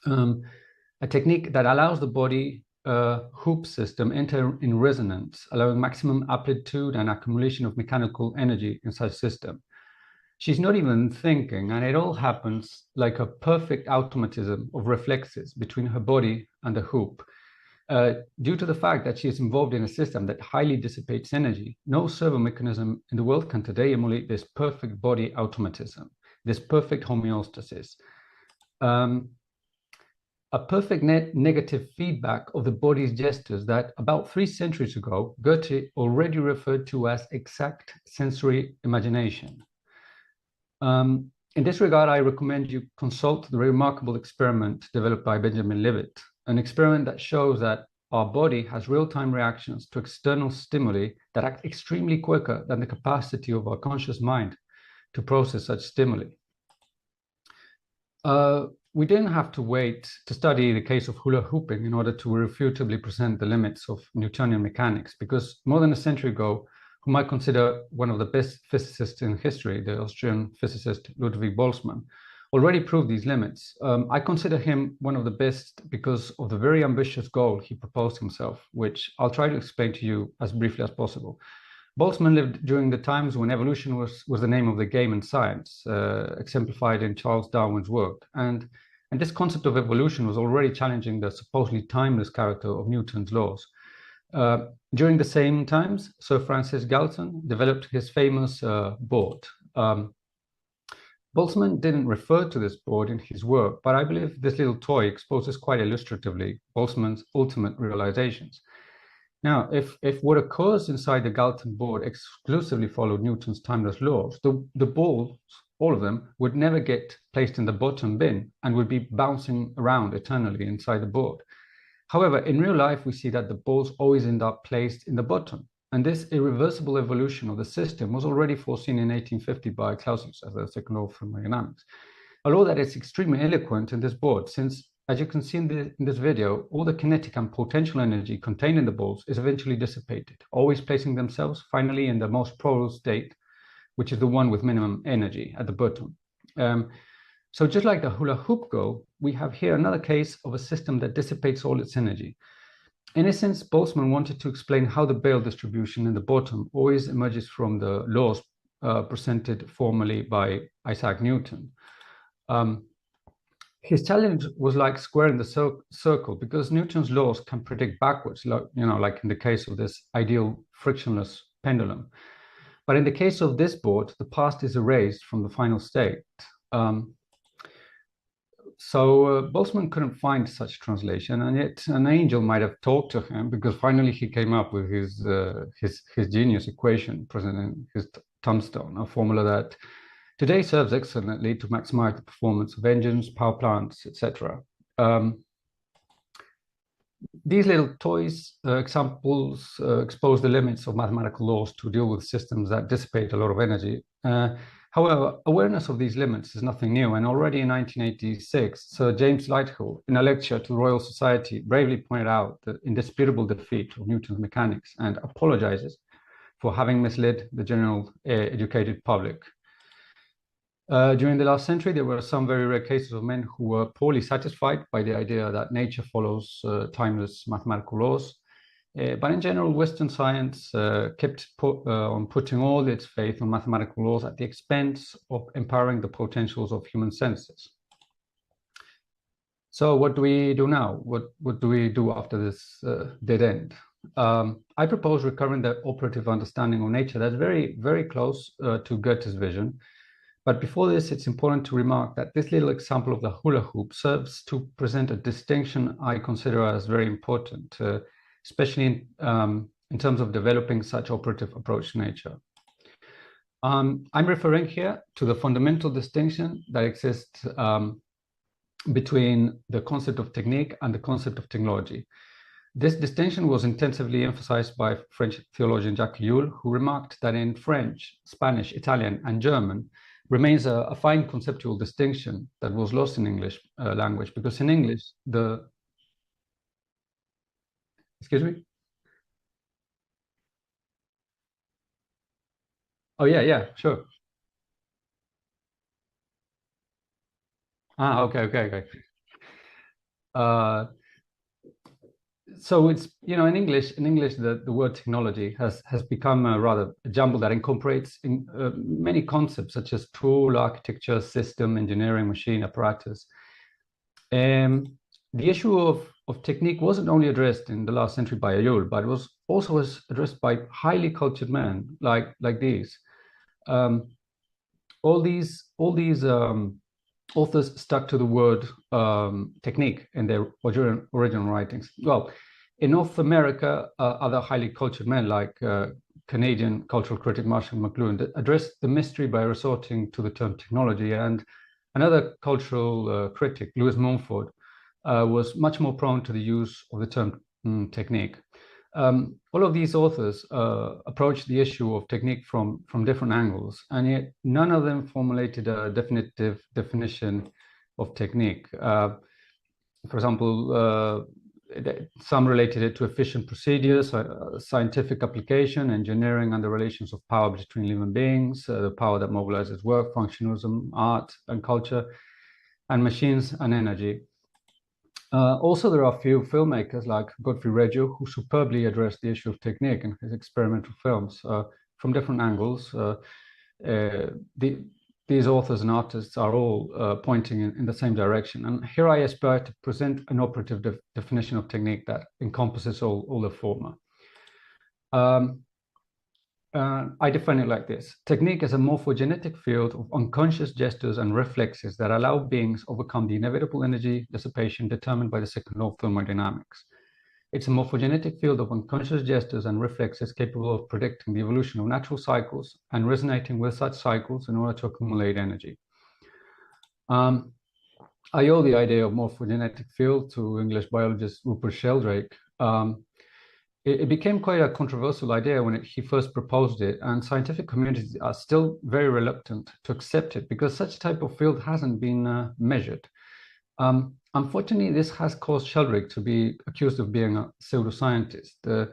[SPEAKER 1] a technique that allows the body hoop system enter in resonance, allowing maximum amplitude and accumulation of mechanical energy in such system. She's not even thinking, and it all happens like a perfect automatism of reflexes between her body and the hoop. Due to the fact that she is involved in a system that highly dissipates energy, no servo mechanism in the world can today emulate this perfect body automatism, this perfect homeostasis. A perfect negative feedback of the body's gestures that about 3 centuries ago, Goethe already referred to as exact sensory imagination. In this regard, I recommend you consult the remarkable experiment developed by Benjamin Leavitt, an experiment that shows that our body has real-time reactions to external stimuli that act extremely quicker than the capacity of our conscious mind to process such stimuli. We didn't have to wait to study the case of hula hooping in order to irrefutably present the limits of Newtonian mechanics, because more than a century ago, whom I consider one of the best physicists in history, the Austrian physicist Ludwig Boltzmann, already proved these limits. I consider him one of the best because of the very ambitious goal he proposed himself, which I'll try to explain to you as briefly as possible. Boltzmann lived during the times when evolution was the name of the game in science, exemplified in Charles Darwin's work. And this concept of evolution was already challenging the supposedly timeless character of Newton's laws. During the same times, Sir Francis Galton developed his famous board. Boltzmann didn't refer to this board in his work, but I believe this little toy exposes quite illustratively Boltzmann's ultimate realizations. Now, if what occurs inside the Galton board exclusively followed Newton's timeless laws, the balls, all of them, would never get placed in the bottom bin and would be bouncing around eternally inside the board. However, in real life, we see that the balls always end up placed in the bottom. And this irreversible evolution of the system was already foreseen in 1850 by Clausius as the second law of thermodynamics. A law that is extremely eloquent in this board, since, as you can see in this video, all the kinetic and potential energy contained in the balls is eventually dissipated, always placing themselves finally in the most probable state, which is the one with minimum energy at the bottom. So just like the hula hoop goal, we have here another case of a system that dissipates all its energy. In essence, Boltzmann wanted to explain how the Bale distribution in the bottom always emerges from the laws presented formally by Isaac Newton. His challenge was like squaring the circle, because Newton's laws can predict backwards, like in the case of this ideal frictionless pendulum. But in the case of this board, the past is erased from the final state. So Boltzmann couldn't find such translation, and yet an angel might have talked to him, because finally he came up with his genius equation present in his tombstone, a formula that today serves excellently to maximize the performance of engines, power plants, etc. These little toys examples expose the limits of mathematical laws to deal with systems that dissipate a lot of energy. However, awareness of these limits is nothing new, and already in 1986, Sir James Lighthill, in a lecture to the Royal Society, bravely pointed out the indisputable defeat of Newton's mechanics and apologizes for having misled the general educated public. During the last century, there were some very rare cases of men who were poorly satisfied by the idea that nature follows timeless mathematical laws. But in general, Western science kept on putting all its faith on mathematical laws at the expense of empowering the potentials of human senses. So what do we do now? What do we do after this dead end? I propose recovering the operative understanding of nature that's very, very close to Goethe's vision. But before this, it's important to remark that this little example of the hula hoop serves to present a distinction I consider as very important, especially in terms of developing such operative approach to nature. I'm referring here to the fundamental distinction that exists between the concept of technique and the concept of technology. This distinction was intensively emphasized by French theologian Jacques Ellul, who remarked that in French, Spanish, Italian, and German remains a fine conceptual distinction that was lost in English language, because in English, excuse me? Oh, yeah, sure. Okay. So it's, in English, the word technology has become a rather a jumble that incorporates in, many concepts such as tool, architecture, system, engineering, machine, apparatus. The issue of technique wasn't only addressed in the last century by Ellul, but it was also addressed by highly cultured men like these. All these authors stuck to the word technique in their original writings. Well, in North America, other highly cultured men like Canadian cultural critic Marshall McLuhan addressed the mystery by resorting to the term technology, and another cultural critic, Louis Mumford, was much more prone to the use of the term technique. All of these authors approached the issue of technique from different angles, and yet none of them formulated a definitive definition of technique. For example, some related it to efficient procedures, scientific application, engineering, and the relations of power between living beings, the power that mobilizes work, functionalism, art, and culture, and machines and energy. Also, there are a few filmmakers like Godfrey Reggio who superbly address the issue of technique in his experimental films from different angles. These authors and artists are all pointing in the same direction. And here I aspire to present an operative definition of technique that encompasses all the former. I define it like this. Technique is a morphogenetic field of unconscious gestures and reflexes that allow beings overcome the inevitable energy dissipation determined by the second law of thermodynamics. It's a morphogenetic field of unconscious gestures and reflexes capable of predicting the evolution of natural cycles and resonating with such cycles in order to accumulate energy. I owe the idea of morphogenetic field to English biologist Rupert Sheldrake. It became quite a controversial idea when he first proposed it, and scientific communities are still very reluctant to accept it because such type of field hasn't been measured. Unfortunately, this has caused Sheldrake to be accused of being a pseudoscientist.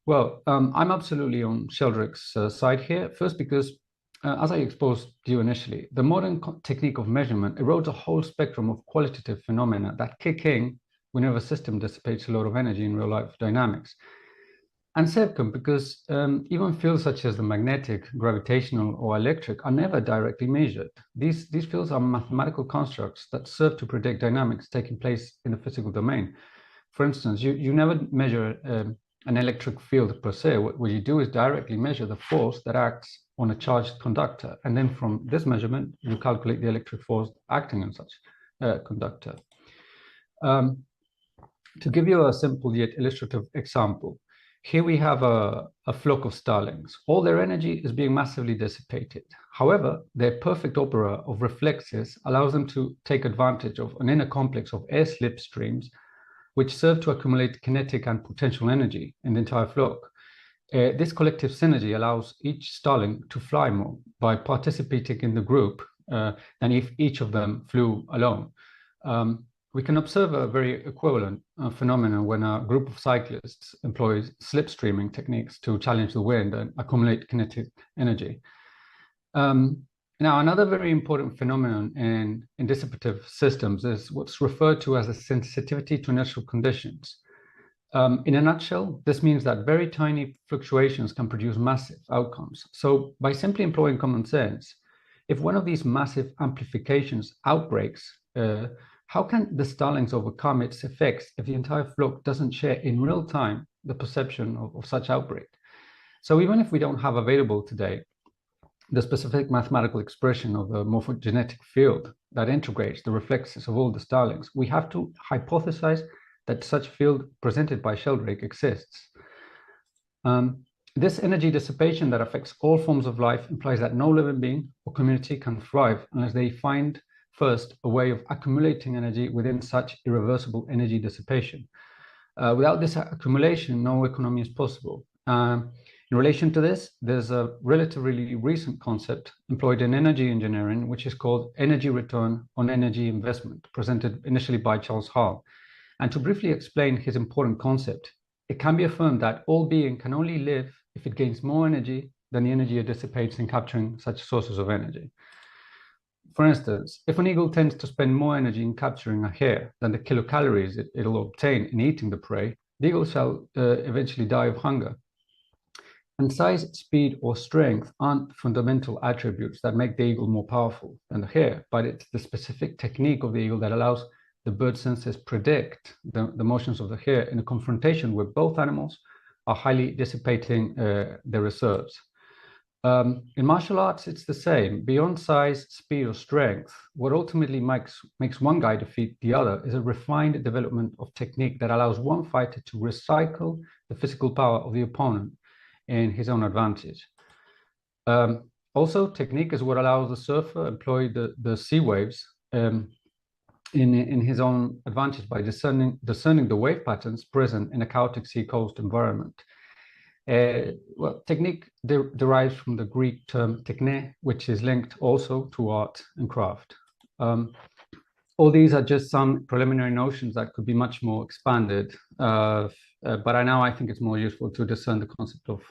[SPEAKER 1] I'm absolutely on Sheldrake's side here. First, because as I exposed to you initially, the modern technique of measurement erodes a whole spectrum of qualitative phenomena that kick in whenever a system dissipates a lot of energy in real-life dynamics. And second, because even fields such as the magnetic, gravitational, or electric are never directly measured. These fields are mathematical constructs that serve to predict dynamics taking place in the physical domain. For instance, you never measure an electric field per se. What you do is directly measure the force that acts on a charged conductor. And then from this measurement, you calculate the electric force acting on such a conductor. To give you a simple yet illustrative example, here we have a flock of starlings. All their energy is being massively dissipated. However, their perfect opera of reflexes allows them to take advantage of an inner complex of air slipstreams, which serve to accumulate kinetic and potential energy in the entire flock. This collective synergy allows each starling to fly more by participating in the group than if each of them flew alone. We can observe a very equivalent phenomenon when a group of cyclists employs slipstreaming techniques to challenge the wind and accumulate kinetic energy. Now, another very important phenomenon in dissipative systems is what's referred to as a sensitivity to inertial conditions. In a nutshell, this means that very tiny fluctuations can produce massive outcomes. So by simply employing common sense, if one of these massive amplifications outbreaks, how can the starlings overcome its effects if the entire flock doesn't share in real time the perception of such outbreak? So even if we don't have available today the specific mathematical expression of the morphogenetic field that integrates the reflexes of all the starlings, we have to hypothesize that such field presented by Sheldrake exists. This energy dissipation that affects all forms of life implies that no living being or community can thrive unless they find first a way of accumulating energy within such irreversible energy dissipation. Without this accumulation, no economy is possible. In relation to this, there's a relatively recent concept employed in energy engineering, which is called energy return on energy investment, presented initially by Charles Hall. And to briefly explain his important concept, it can be affirmed that all being can only live if it gains more energy than the energy it dissipates in capturing such sources of energy. For instance, if an eagle tends to spend more energy in capturing a hare than the kilocalories it'll obtain in eating the prey, the eagle shall eventually die of hunger. And size, speed, or strength aren't fundamental attributes that make the eagle more powerful than the hare, but it's the specific technique of the eagle that allows the bird senses predict the motions of the hare in a confrontation where both animals are highly dissipating their reserves. In martial arts, it's the same. Beyond size, speed, or strength, what ultimately makes one guy defeat the other is a refined development of technique that allows one fighter to recycle the physical power of the opponent in his own advantage. Also, technique is what allows the surfer employ the sea waves in his own advantage by discerning the wave patterns present in a chaotic sea coast environment. Technique derives from the Greek term techne, which is linked also to art and craft. All these are just some preliminary notions that could be much more expanded, but I think it's more useful to discern the concept of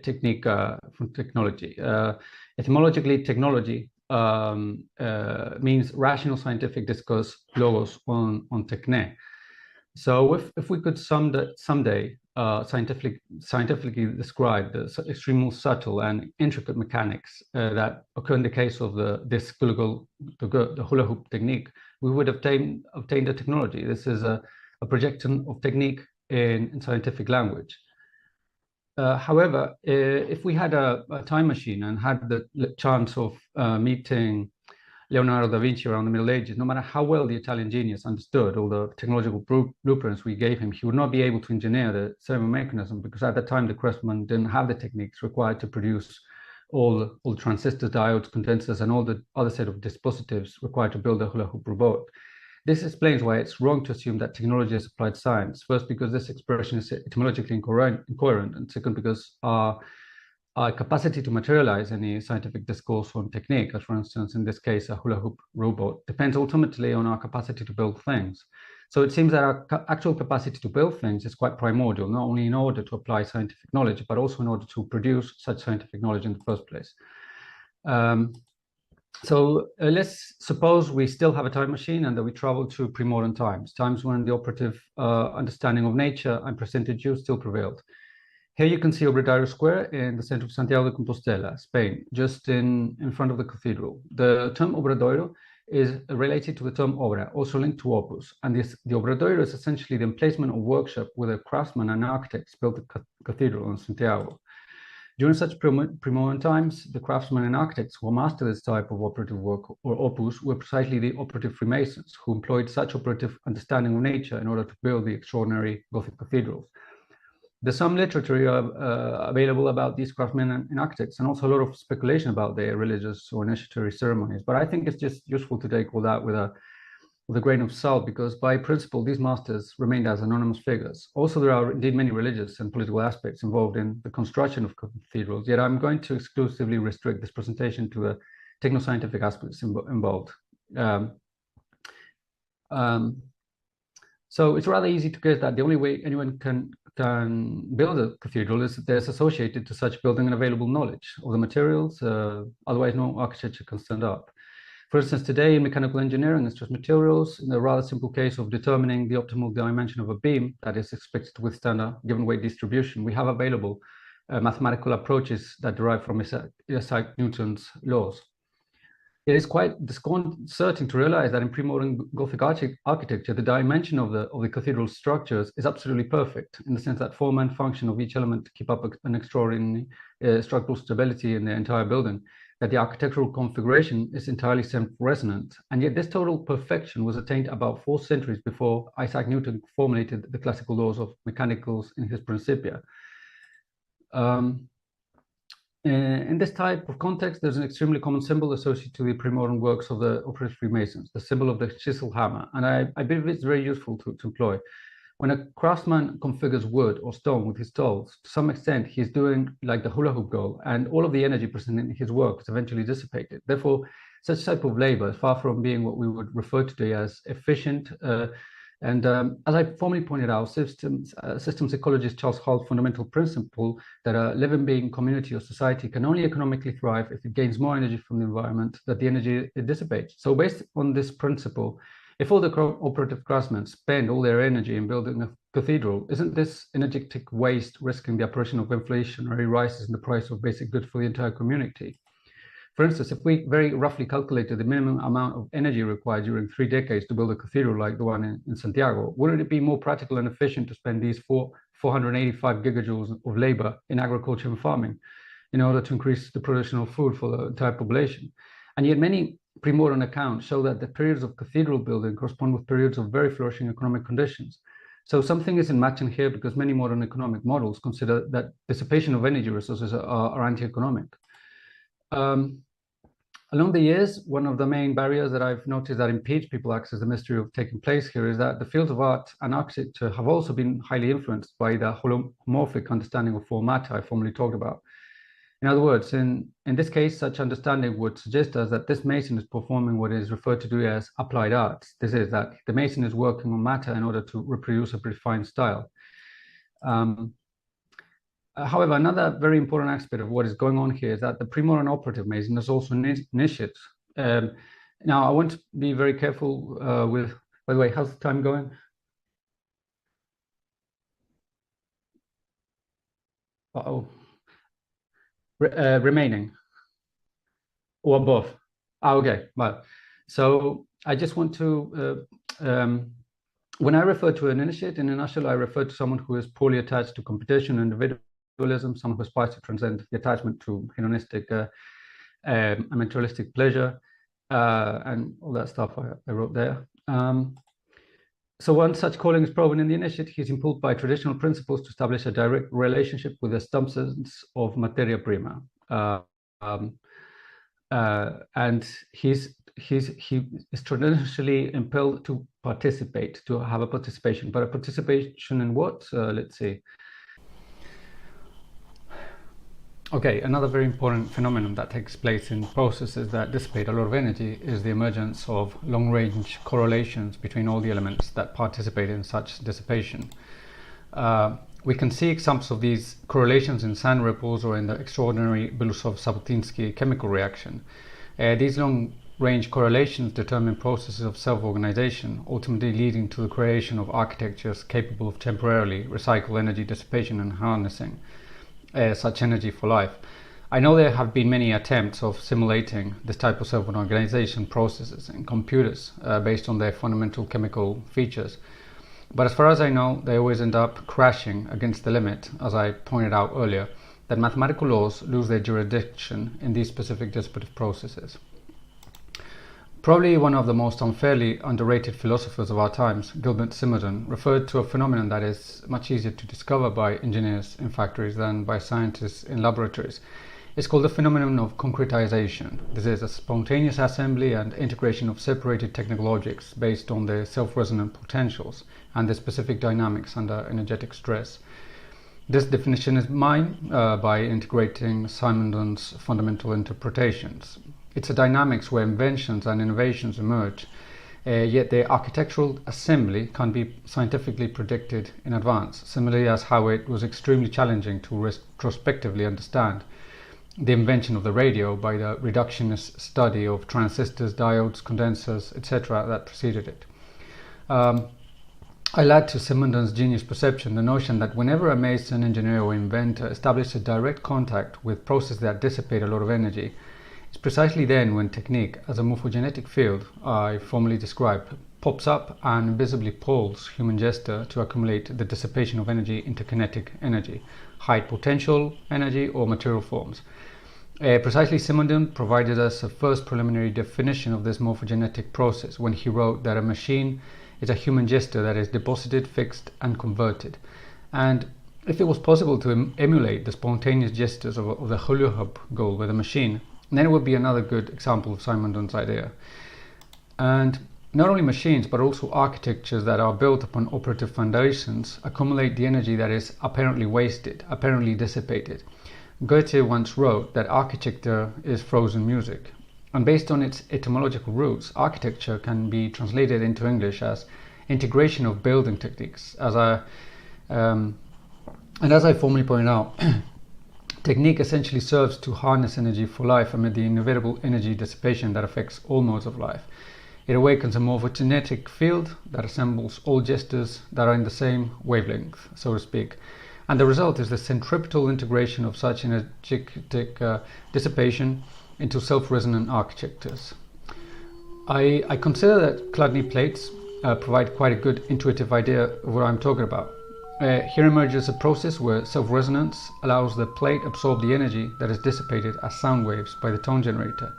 [SPEAKER 1] technique from technology. Etymologically, technology means rational scientific discourse, logos on techne. So if we could someday scientifically describe the extremely subtle and intricate mechanics that occur in the case of the hula hoop technique, we would obtain the technology. This is a projection of technique in scientific language. However, if we had a time machine and had the chance of meeting Leonardo da Vinci around the Middle Ages, no matter how well the Italian genius understood all the technological blueprints we gave him, he would not be able to engineer the ceremony mechanism because at the time the craftsman didn't have the techniques required to produce all transistors, diodes, condensers, and all the other set of dispositives required to build a hula hoop robot. This explains why it's wrong to assume that technology is applied science. First, because this expression is etymologically incoherent, and second, because our capacity to materialize any scientific discourse on technique, as for instance, in this case, a hula hoop robot, depends ultimately on our capacity to build things. So it seems that our actual capacity to build things is quite primordial, not only in order to apply scientific knowledge, but also in order to produce such scientific knowledge in the first place. So let's suppose we still have a time machine and that we travel to pre-modern times when the operative understanding of nature and presented you still prevailed. Here you can see Obradoiro Square in the center of Santiago de Compostela, Spain, just in front of the cathedral. The term Obradoiro is related to the term obra, also linked to opus, and the Obradoiro is essentially the emplacement or workshop where the craftsmen and architects built the cathedral in Santiago. During such pre-modern times, the craftsmen and architects who mastered this type of operative work or opus were precisely the operative Freemasons, who employed such operative understanding of nature in order to build the extraordinary Gothic cathedrals. There's some literature available about these craftsmen and architects, and also a lot of speculation about their religious or initiatory ceremonies. But I think it's just useful to take all that with a grain of salt, because by principle, these masters remained as anonymous figures. Also, there are indeed many religious and political aspects involved in the construction of cathedrals, yet I'm going to exclusively restrict this presentation to the techno-scientific aspects involved. So it's rather easy to guess that the only way anyone can build a cathedral is that there's associated to such building and available knowledge of the materials, otherwise no architecture can stand up. For instance, today in mechanical engineering and stress materials, in the rather simple case of determining the optimal dimension of a beam that is expected to withstand a given weight distribution, we have available mathematical approaches that derive from Isaac Newton's laws. It is quite disconcerting to realize that in pre-modern Gothic architecture, the dimension of the cathedral structures is absolutely perfect, in the sense that form and function of each element keep up an extraordinary structural stability in the entire building, that the architectural configuration is entirely self-resonant, and yet this total perfection was attained about 4 centuries before Isaac Newton formulated the classical laws of mechanicals in his Principia. In this type of context, there's an extremely common symbol associated to the pre-modern works of the Operative Freemasons, the symbol of the chisel hammer, and I believe it's very useful to employ. When a craftsman configures wood or stone with his tools, to some extent, he's doing like the hula hoop girl, and all of the energy present in his work is eventually dissipated. Therefore, such type of labor is far from being what we would refer today as efficient. And as I formerly pointed out, systems ecologist Charles Hull's fundamental principle that a living being, community, or society can only economically thrive if it gains more energy from the environment that the energy it dissipates. So based on this principle, if all the operative craftsmen spend all their energy in building a cathedral, isn't this energetic waste risking the apparition of inflationary rises in the price of basic goods for the entire community? For instance, if we very roughly calculated the minimum amount of energy required during 3 decades to build a cathedral like the one in Santiago, wouldn't it be more practical and efficient to spend these 485 gigajoules of labor in agriculture and farming in order to increase the production of food for the entire population? And yet many pre-modern accounts show that the periods of cathedral building correspond with periods of very flourishing economic conditions. So something isn't matching here, because many modern economic models consider that dissipation of energy resources are anti-economic. Along the years, one of the main barriers that I've noticed that impedes people access the mystery of taking place here is that the fields of art and architecture have also been highly influenced by the holomorphic understanding of form matter I formerly talked about. In other words, in this case, such understanding would suggest us that this mason is performing what is referred to as applied arts. This is that the mason is working on matter in order to reproduce a predefined style. However, another very important aspect of what is going on here is that the pre-modern operative mason is also initiate. Now, I want to be very careful with, by the way, how's the time going? Uh-oh. Remaining or both. Okay, well, so I just want to when I refer to an initiate, in a nutshell, I refer to someone who is poorly attached to competition and individualism, someone who aspires to transcend the attachment to hedonistic and materialistic pleasure, and all that stuff I wrote there. So once such calling is proven in the initiate, he is impelled by traditional principles to establish a direct relationship with the substance of materia prima. and he is traditionally impelled to participate, to have a participation. But a participation in what? Let's see. Okay, another very important phenomenon that takes place in processes that dissipate a lot of energy is the emergence of long-range correlations between all the elements that participate in such dissipation. We can see examples of these correlations in sand ripples or in the extraordinary Belousov-Zhabotinsky chemical reaction. These long-range correlations determine processes of self-organization, ultimately leading to the creation of architectures capable of temporarily recycle energy dissipation and harnessing such energy for life. I know there have been many attempts of simulating this type of self-organization processes in computers based on their fundamental chemical features. But as far as I know, they always end up crashing against the limit, as I pointed out earlier, that mathematical laws lose their jurisdiction in these specific dissipative processes. Probably one of the most unfairly underrated philosophers of our times, Gilbert Simondon, referred to a phenomenon that is much easier to discover by engineers in factories than by scientists in laboratories. It's called the phenomenon of concretization. This is a spontaneous assembly and integration of separated technical objects based on their self-resonant potentials and their specific dynamics under energetic stress. This definition is mine by integrating Simondon's fundamental interpretations. It's a dynamics where inventions and innovations emerge, yet their architectural assembly can't be scientifically predicted in advance, similarly as how it was extremely challenging to retrospectively understand the invention of the radio by the reductionist study of transistors, diodes, condensers, etc. that preceded it. I add to Simondon's genius perception the notion that whenever a mason, engineer or inventor establishes a direct contact with processes that dissipate a lot of energy, it's precisely then when technique, as a morphogenetic field I formally described, pops up and invisibly pulls human gesture to accumulate the dissipation of energy into kinetic energy, high potential energy or material forms. Precisely Simondon provided us a first preliminary definition of this morphogenetic process when he wrote that a machine is a human gesture that is deposited, fixed and converted. And if it was possible to emulate the spontaneous gestures of the hula hoop goal with a machine, then it would be another good example of Simondon's idea. And not only machines, but also architectures that are built upon operative foundations accumulate the energy that is apparently wasted, apparently dissipated. Goethe once wrote that architecture is frozen music. And based on its etymological roots, architecture can be translated into English as integration of building techniques. As I formally pointed out, technique essentially serves to harness energy for life amid the inevitable energy dissipation that affects all modes of life. It awakens a morphogenetic field that assembles all gestures that are in the same wavelength, so to speak. And the result is the centripetal integration of such energetic dissipation into self-resonant architectures. I consider that Chladni plates provide quite a good intuitive idea of what I'm talking about. Here emerges a process where self-resonance allows the plate absorb the energy that is dissipated as sound waves by the tone generator.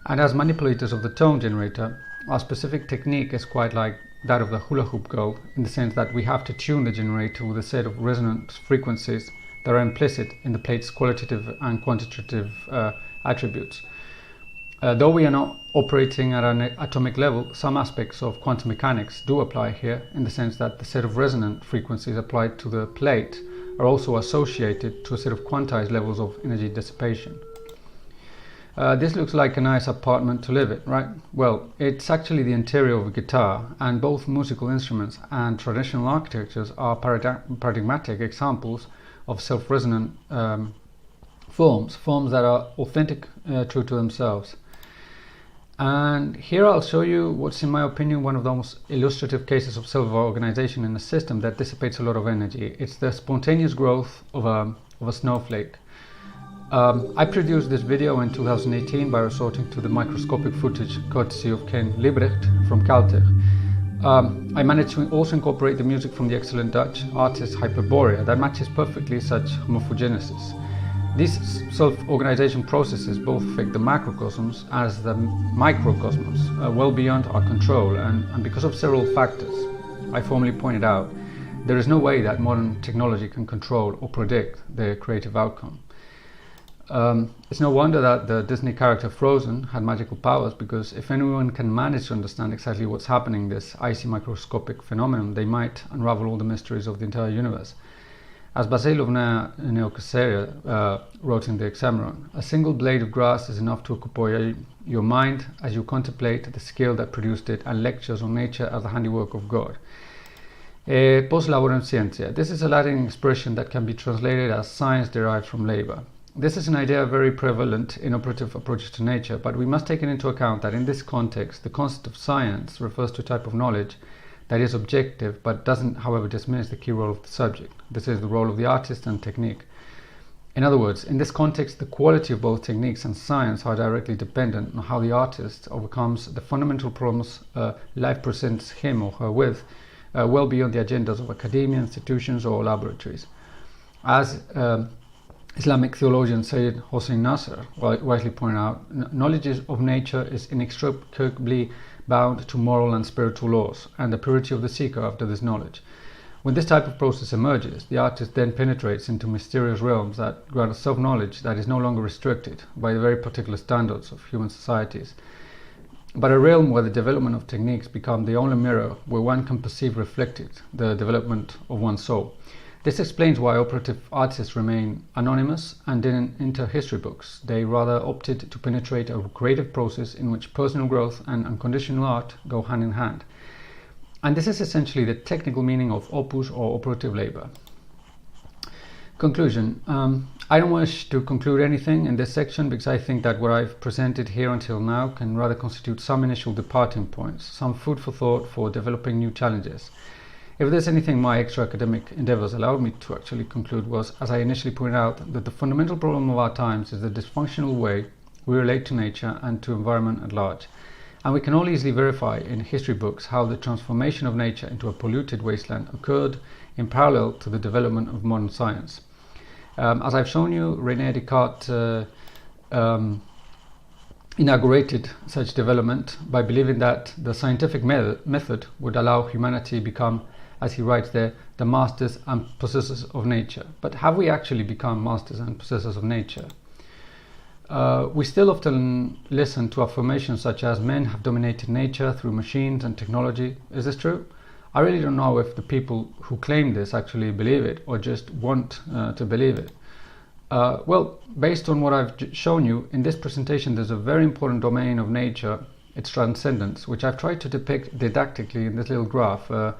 [SPEAKER 1] And as manipulators of the tone generator, our specific technique is quite like that of the hula hoop girl, in the sense that we have to tune the generator with a set of resonant frequencies that are implicit in the plate's qualitative and quantitative attributes. Though we are not operating at an atomic level, some aspects of quantum mechanics do apply here, in the sense that the set of resonant frequencies applied to the plate are also associated to a set of quantized levels of energy dissipation. This looks like a nice apartment to live in, right? Well, it's actually the interior of a guitar, and both musical instruments and traditional architectures are paradigmatic examples of self-resonant forms that are authentic, true to themselves. And here I'll show you what's, in my opinion, one of the most illustrative cases of self-organization in a system that dissipates a lot of energy. It's the spontaneous growth of a snowflake. I produced this video in 2018 by resorting to the microscopic footage courtesy of Ken Liebrecht from Caltech. I managed to also incorporate the music from the excellent Dutch artist Hyperborea that matches perfectly such morphogenesis. These self-organization processes both affect the macrocosmos as the microcosmos, well beyond our control, and because of several factors I formally pointed out, there is no way that modern technology can control or predict their creative outcome. It's no wonder that the Disney character Frozen had magical powers, because if anyone can manage to understand exactly what's happening, this icy microscopic phenomenon, they might unravel all the mysteries of the entire universe. As Basil of Neocaesarea wrote in the Hexameron, a single blade of grass is enough to occupy your mind as you contemplate the skill that produced it and lectures on nature as the handiwork of God. Post laborem scientia. This is a Latin expression that can be translated as science derived from labor. This is an idea very prevalent in operative approaches to nature, but we must take it into account that in this context, the concept of science refers to a type of knowledge that is objective, but doesn't, however, diminish the key role of the subject. This is the role of the artist and technique. In other words, in this context, the quality of both techniques and science are directly dependent on how the artist overcomes the fundamental problems life presents him or her with, well beyond the agendas of academia, institutions, or laboratories. As Islamic theologian Sayyid Hossein Nasr wisely pointed out, knowledge of nature is inextricably bound to moral and spiritual laws, and the purity of the seeker after this knowledge. When this type of process emerges, the artist then penetrates into mysterious realms that grant a self-knowledge that is no longer restricted by the very particular standards of human societies, but a realm where the development of techniques become the only mirror where one can perceive reflected the development of one's soul. This explains why operative artists remain anonymous and didn't enter history books. They rather opted to penetrate a creative process in which personal growth and unconditional art go hand in hand. And this is essentially the technical meaning of opus or operative labor. Conclusion. I don't wish to conclude anything in this section, because I think that what I've presented here until now can rather constitute some initial departing points, some food for thought for developing new challenges. If there's anything my extra academic endeavors allowed me to actually conclude was, as I initially pointed out, that the fundamental problem of our times is the dysfunctional way we relate to nature and to environment at large. And we can all easily verify in history books how the transformation of nature into a polluted wasteland occurred in parallel to the development of modern science. As I've shown you, René Descartes inaugurated such development by believing that the scientific method would allow humanity become, as he writes there, the masters and possessors of nature. But have we actually become masters and possessors of nature? We still often listen to affirmations such as men have dominated nature through machines and technology. Is this true? I really don't know if the people who claim this actually believe it or just want to believe it. Well, based on what I've shown you in this presentation, there's a very important domain of nature, its transcendence, which I've tried to depict didactically in this little graph, a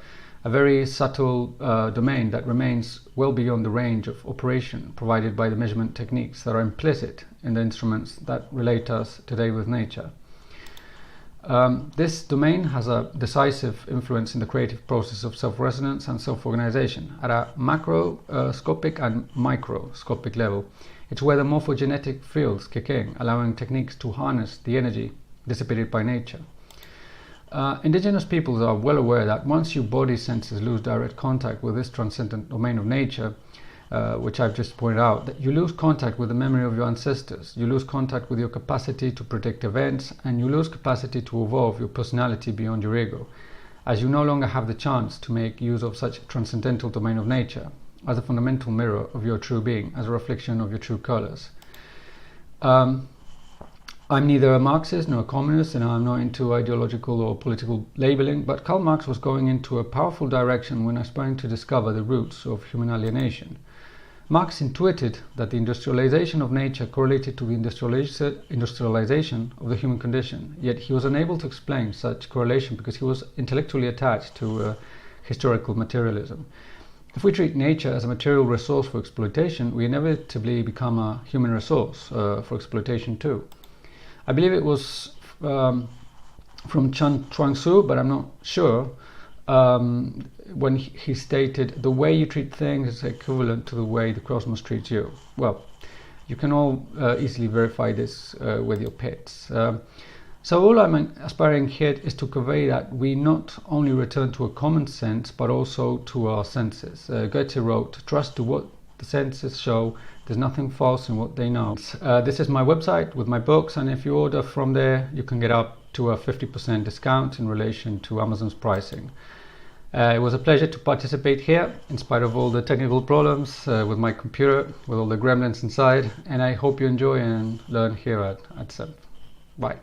[SPEAKER 1] very subtle domain that remains well beyond the range of operation provided by the measurement techniques that are implicit in the instruments that relate us today with nature. This domain has a decisive influence in the creative process of self-resonance and self-organization at a macroscopic and microscopic level. It's where the morphogenetic fields kick in, allowing techniques to harness the energy dissipated by nature. Indigenous peoples are well aware that once your body senses lose direct contact with this transcendent domain of nature, which I've just pointed out, that you lose contact with the memory of your ancestors, you lose contact with your capacity to predict events, and you lose capacity to evolve your personality beyond your ego, as you no longer have the chance to make use of such transcendental domain of nature as a fundamental mirror of your true being, as a reflection of your true colors. I'm neither a Marxist nor a communist, and I'm not into ideological or political labeling, but Karl Marx was going into a powerful direction when aspiring to discover the roots of human alienation. Marx intuited that the industrialization of nature correlated to the industrialization of the human condition, yet he was unable to explain such correlation because he was intellectually attached to historical materialism. If we treat nature as a material resource for exploitation, we inevitably become a human resource for exploitation too. I believe it was from Chuang-Tzu, but I'm not sure, when he stated, the way you treat things is equivalent to the way the cosmos treats you. Well, you can all easily verify this with your pets. So all I'm aspiring here is to convey that we not only return to a common sense, but also to our senses. Goethe wrote, "Trust to what the senses show, there's nothing false in what they know." This is my website with my books, and if you order from there, you can get up to a 50% discount in relation to Amazon's pricing. It was a pleasure to participate here, in spite of all the technical problems with my computer, with all the gremlins inside, and I hope you enjoy and learn here at SEMF. Bye.